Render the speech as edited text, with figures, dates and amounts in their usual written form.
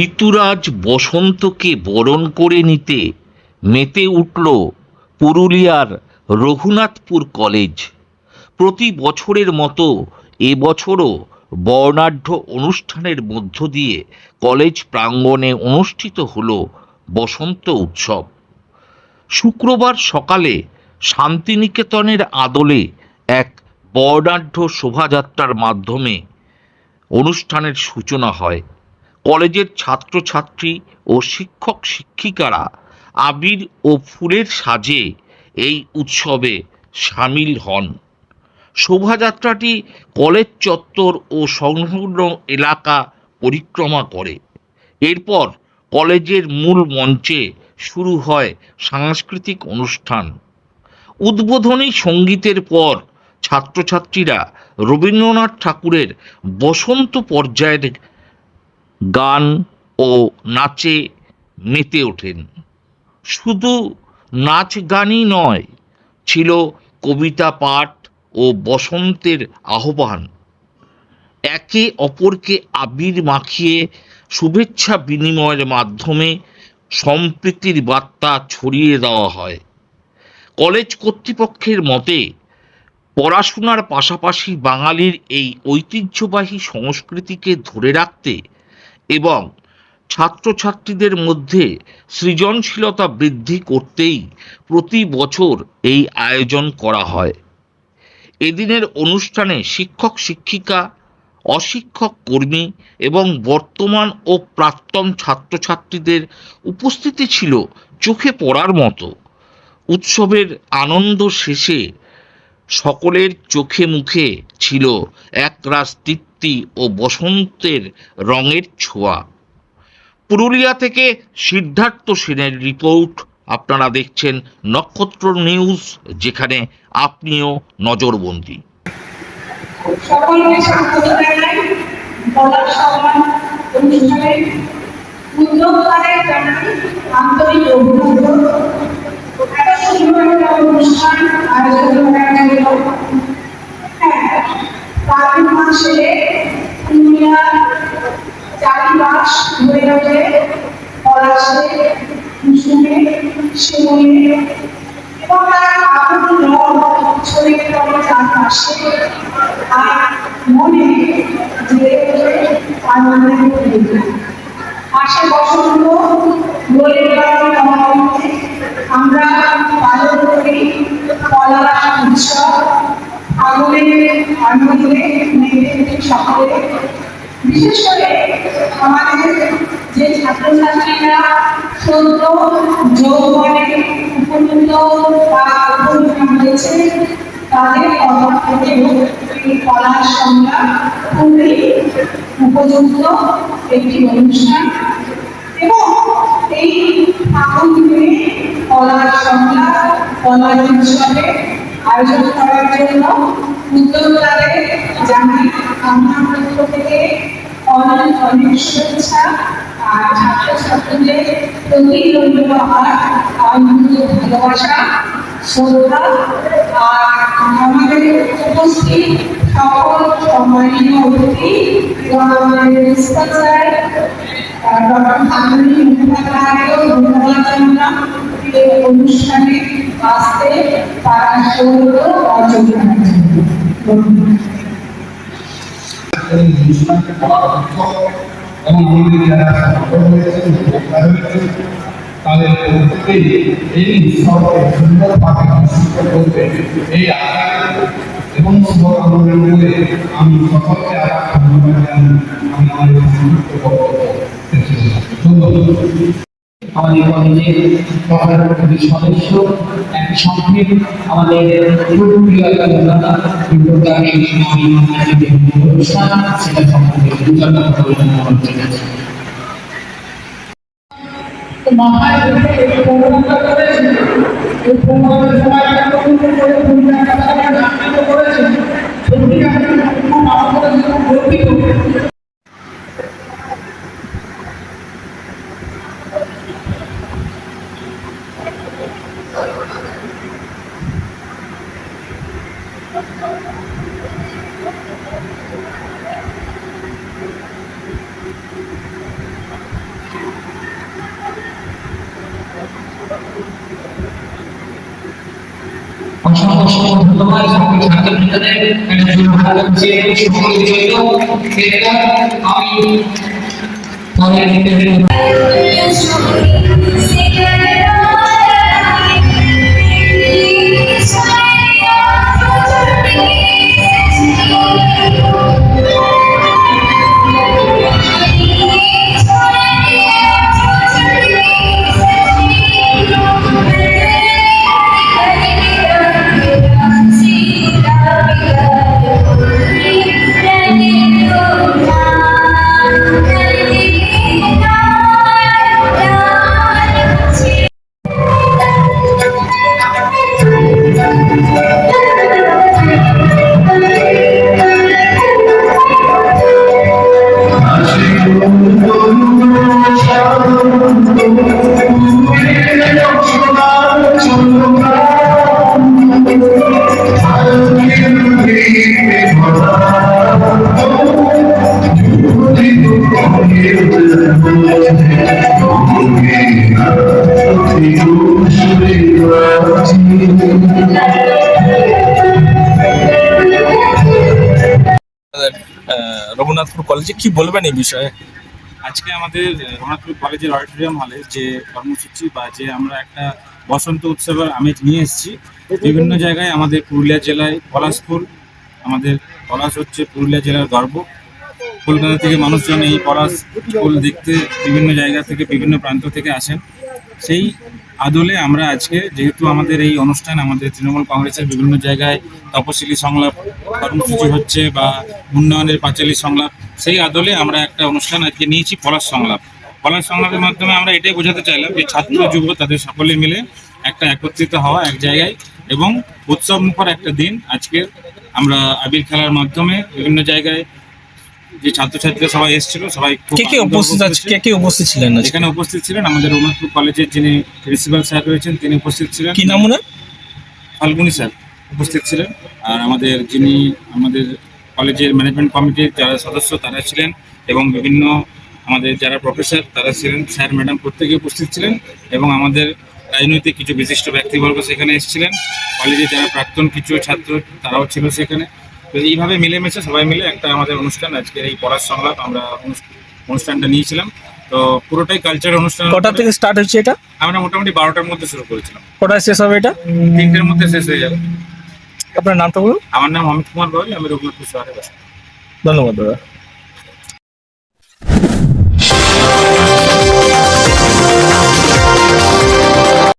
ঋতুরাজ বসন্তকে বরণ করে নিতে মেতে উঠল পুরুলিয়ার রঘুনাথপুর কলেজ। প্রতি বছরের মতো এবছরও বর্ণাঢ্য অনুষ্ঠানের মধ্য দিয়ে কলেজ প্রাঙ্গণে অনুষ্ঠিত হল বসন্ত উৎসব। শুক্রবার সকালে শান্তিনিকেতনের আদলে এক বর্ণাঢ্য শোভাযাত্রার মাধ্যমে অনুষ্ঠানের সূচনা হয়। কলেজের ছাত্রছাত্রী ও শিক্ষক শিক্ষিকারা আবির ও ফুলের সাজে এই উৎসবে সামিল হন। শোভাযাত্রাটি কলেজ চত্বর ও সংলগ্ন এলাকা পরিক্রমা করে। এরপর কলেজের মূল মঞ্চে শুরু হয় সাংস্কৃতিক অনুষ্ঠান। উদ্বোধনী সঙ্গীতের পর ছাত্রছাত্রীরা রবীন্দ্রনাথ ঠাকুরের বসন্ত পর্যায়ের গান ও নাচে মেতে ওঠেন। শুধু নাচ গানই নয়, ছিল কবিতা পাঠ ও বসন্তের আহ্বান। একে অপরকে আবির মাখিয়ে শুভেচ্ছা বিনিময়ের মাধ্যমে সম্প্রীতির বার্তা ছড়িয়ে দেওয়া হয়। কলেজ কর্তৃপক্ষের মতে, পড়াশোনার পাশাপাশি বাঙালির এই ঐতিহ্যবাহী সংস্কৃতিকে ধরে রাখতে এবং ছাত্রছাত্রীদের মধ্যে সৃজনশীলতা বৃদ্ধি করতেই প্রতি বছর এই আয়োজন করা হয়। এদিনের অনুষ্ঠানে শিক্ষক শিক্ষিকা, অশিক্ষক কর্মী এবং বর্তমান ও প্রাক্তন ছাত্রছাত্রীদের উপস্থিতি ছিল চোখে পড়ার মতো। উৎসবের আনন্দ শেষে সকলের চোখে মুখে ছিল একরাশ তৃপ্তি ও বসন্তের রঙের ছোঁয়া। পুরুলিয়া থেকে সিদ্ধার্থ সেনের রিপোর্ট। আপনারা দেখছেন নক্ষত্র নিউজ, যেখানে আপনিও নজরবন্দি। সকলকে স্বাগত জানাই বলার সম্মান অনুষ্ঠানে উদ্যোক্তাদের জানাই আন্তরিক অভিনন্দন। এত সুন্দর একটা অনুষ্ঠান আয়োজন করার জন্য কার্তিক মাসে পুরুলিয়া চারিপাশ ধরে ওঠে পলাশে, কুসুমে, শিমুলে এবং তার আগুন রং ছড়িয়ে পড়ে চারপাশে। আর মনে জেগে ওঠে আনন্দের পরিবেশ। পাশে বসন্ত দোলের গানে আমরা পালন করি পলাশ উৎসব। আগুনের আনন্দে মেতে উঠে সকলে। বিশেষ করে আমাদের যে ছাত্রছাত্রীরা সদ্য যৌবনে উপনীত বা উপনীত হয়েছে, তাদের তরফ থেকে এই কলার সংজ্ঞা খুবই উপযুক্ত একটি অনুষ্ঠান। এবং এই আগুনে কলার সংজ্ঞা কলার উৎসবে আয়োজন করার জন্য উদ্যোক্তাদের জানাই আমার পক্ষ থেকে অনেক অনেক শুভেচ্ছা। আর ছাত্রছাত্রীদের প্রতি রইল আমার অনন্ত ভালোবাসা, শ্রদ্ধা। আর আমাদের উপস্থিত সকল সম্মানীয় অতিথি এবং আমাদের প্রিন্সিপাল স্যার ডক্টর আনন্দ মুখোপাধ্যায়কেও ধন্যবাদ জানালাম এই অনুষ্ঠানে আসতে তারা সৌরভ অর্জন করার জন্য। এবং আমাদের যারা সফল হয়েছেন তাদের প্রত্যেকেই এই উৎসবকে সুন্দরভাবে অনুষ্ঠিত করবে এই আশা এবং শুভকামনা করে আমি সকলকে আবার ধন্যবাদ জানাই। আমি আমাদের সংযুক্ত বক্তব্য আমাদের কলেজের সদস্য একই সঙ্গে আমাদের পুরুলিয়া অনুষ্ঠান সেটা সম্পর্কে মাথায় অসংখ্য অসংখ্য ধন্যবাদ সকল ছাত্রছাত্রীদের একটা জোরহাত যে সকলের জন্য এটা আমি পরে নিতে রঘুনাথপুর কলেজে কি বলবেন এই বিষয়ে? আজকে আমাদের রঘুনাথপুর কলেজের অডিটোরিয়াম হলে যে কর্মসূচি বা যে আমরা একটা বসন্ত উৎসবের আমেজ নিয়ে এসেছি বিভিন্ন জায়গায়। আমাদের পুরুলিয়া জেলায় পলাশ ফুল, আমাদের পলাশ হচ্ছে পুরুলিয়া জেলার গর্ব। কলকাতা থেকে মানুষজন এই পলাশ ফুল দেখতে বিভিন্ন জায়গা থেকে বিভিন্ন প্রান্ত থেকে আসেন। সেই আদলে আমরা আজকে যেহেতু আমাদের এই অনুষ্ঠান আমাদের তৃণমূল কংগ্রেসের বিভিন্ন জায়গায় তপশিলি সংলাপ কর্মসূচি হচ্ছে বা উন্নয়নের পাঁচালী সংলাপ, সেই আদলে আমরা একটা অনুষ্ঠান আজকে নিয়েছি পলাশ সংলাপ। পলাশ সংলাপের মাধ্যমে আমরা এটাই বোঝাতে চাইলাম যে ছাত্র যুব তাদের সকলে মিলে একটা একত্রিত হওয়া এক জায়গায় এবং উৎসব মুখর একটা দিন। আজকে আমরা আবির খেলার মাধ্যমে বিভিন্ন জায়গায় যে ছাত্রছাত্রীরা সবাই এসেছিল, সবাই খুব কে উপস্থিত ছিলেন? এখানে উপস্থিত ছিলেন আমাদের রঘুনাথপুর কলেজের যিনি প্রিন্সিপাল স্যার রয়েছেন তিনি উপস্থিত ছিলেন। কি নাম ওনার? ফাল্গুনি স্যার উপস্থিত ছিলেন। আর আমাদের যিনি আমাদের কলেজের ম্যানেজমেন্ট কমিটির যারা সদস্য তারা ছিলেন এবং বিভিন্ন আমাদের যারা প্রফেসর তারা ছিলেন, স্যার ম্যাডাম প্রত্যেকে উপস্থিত ছিলেন এবং আমাদের রাজনৈতিক কিছু বিশিষ্ট ব্যক্তিবর্গ সেখানে এসেছিলেন। কলেজে যারা প্রাক্তন কিছু ছাত্র তারাও ছিল সেখানে। তো এইভাবে মিলেমিশে সবাই মিলে একটা আমাদের অনুষ্ঠান আজকের এই পলাশ সংলাপ আমরা অনুষ্ঠানটা নিয়েছিলাম। তো পুরোটাই কালচার অনুষ্ঠান। কটা থেকে স্টার্ট হচ্ছে এটা? আমরা মোটামুটি 12টার মধ্যে শুরু করেছিলাম। কটায় শেষ হবে এটা? 3টের মধ্যে শেষ হয়ে যাবে। আপনার নামটা বলুন। আমার নাম অমিত কুমার গোয়েল, আমি রঘুনাথপুর শহরে বাস। ধন্যবাদ দাদা।